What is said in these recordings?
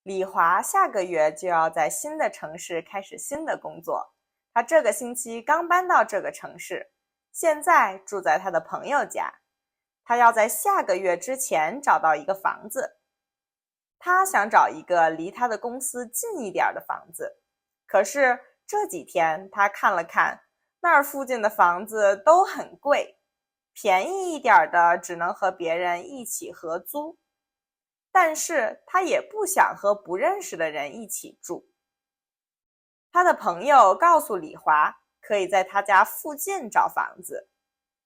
李华下个月就要在新的城市开始新的工作，他这个星期刚搬到这个城市，现在住在他的朋友家。他要在下个月之前找到一个房子。他想找一个离他的公司近一点的房子，可是这几天他看了看，那儿附近的房子都很贵，便宜一点的只能和别人一起合租。但是他也不想和不认识的人一起住。他的朋友告诉李华，可以在他家附近找房子。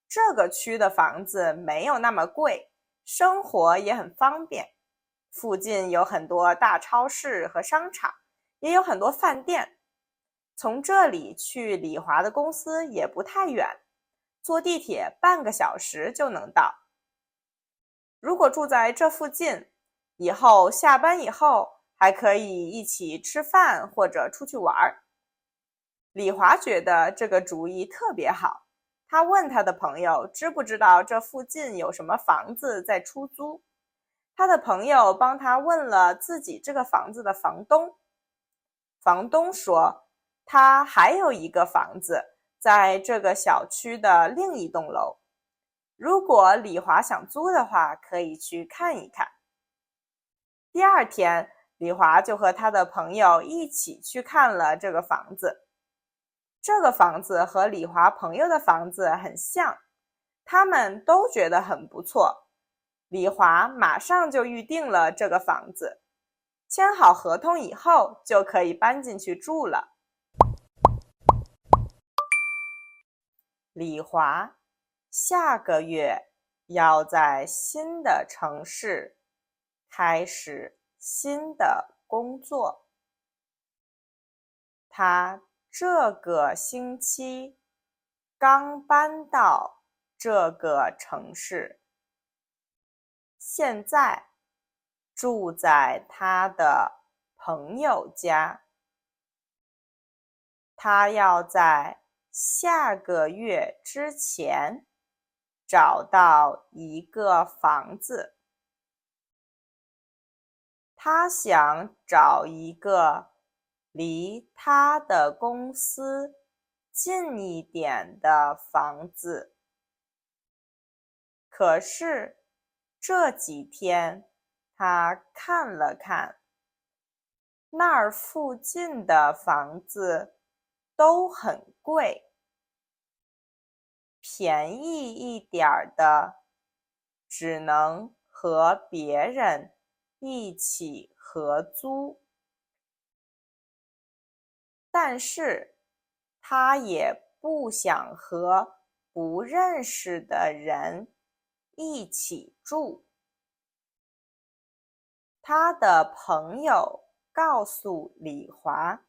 这个区的房子没有那么贵，生活也很方便。附近有很多大超市和商场，也有很多饭店。从这里去李华的公司也不太远，坐地铁半个小时就能到。如果住在这附近，以后下班以后还可以一起吃饭或者出去玩。李华觉得这个主意特别好，他问他的朋友知不知道这附近有什么房子在出租。他的朋友帮他问了自己这个房子的房东。房东说，他还有一个房子在这个小区的另一栋楼，如果李华想租的话，可以去看一看。第二天，李华就和他的朋友一起去看了这个房子。这个房子和李华朋友的房子很像，他们都觉得很不错。李华马上就预定了这个房子，签好合同以后就可以搬进去住了。李华下个月要在新的城市开始新的工作。他这个星期刚搬到这个城市，现在住在他的朋友家。他要在下个月之前找到一个房子。他想找一个离他的公司近一点的房子。可是这几天他看了看，那儿附近的房子都很贵，便宜一点的只能和别人一起合租。但是他也不想和不认识的人一起住。他的朋友告诉李华，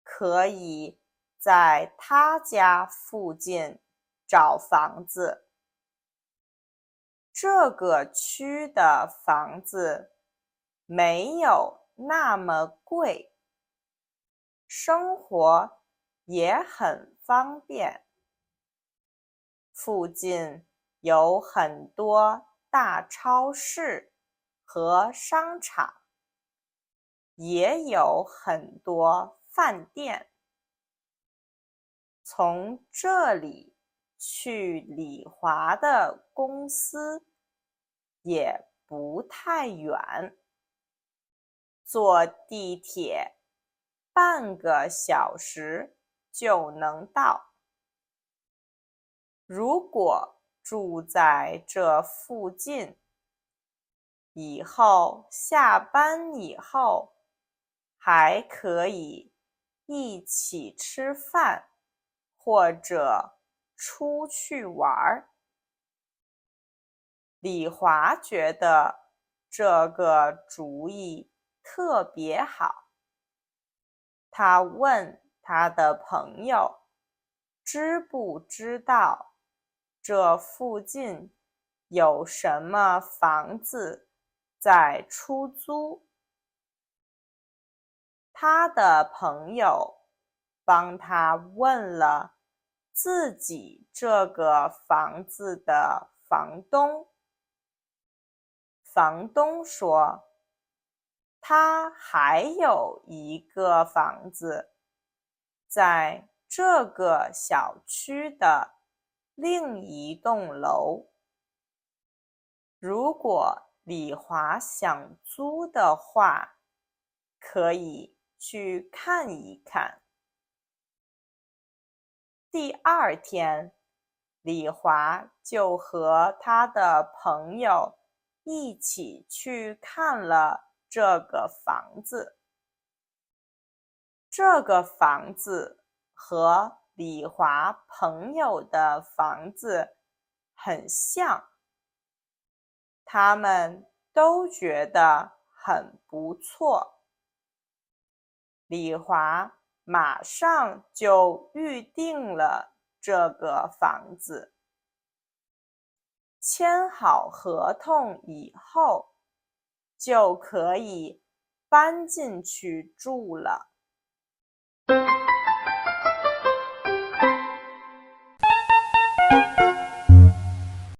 可以在他家附近找房子。这个区的房子没有那么贵，生活也很方便。附近有很多大超市和商场，也有很多饭店。从这里去李华的公司也不太远，坐地铁半个小时就能到。如果住在这附近，以后下班以后还可以一起吃饭或者出去玩。李华觉得这个主意特别好。他问他的朋友，知不知道这附近有什么房子在出租？他的朋友帮他问了自己这个房子的房东。房东说，他还有一个房子，在这个小区的另一栋楼。如果李华想租的话，可以去看一看。第二天，李华就和他的朋友一起去看了这个房子。这个房子和李华朋友的房子很像，他们都觉得很不错。李华马上就预定了这个房子，签好合同以后，就可以搬进去住了。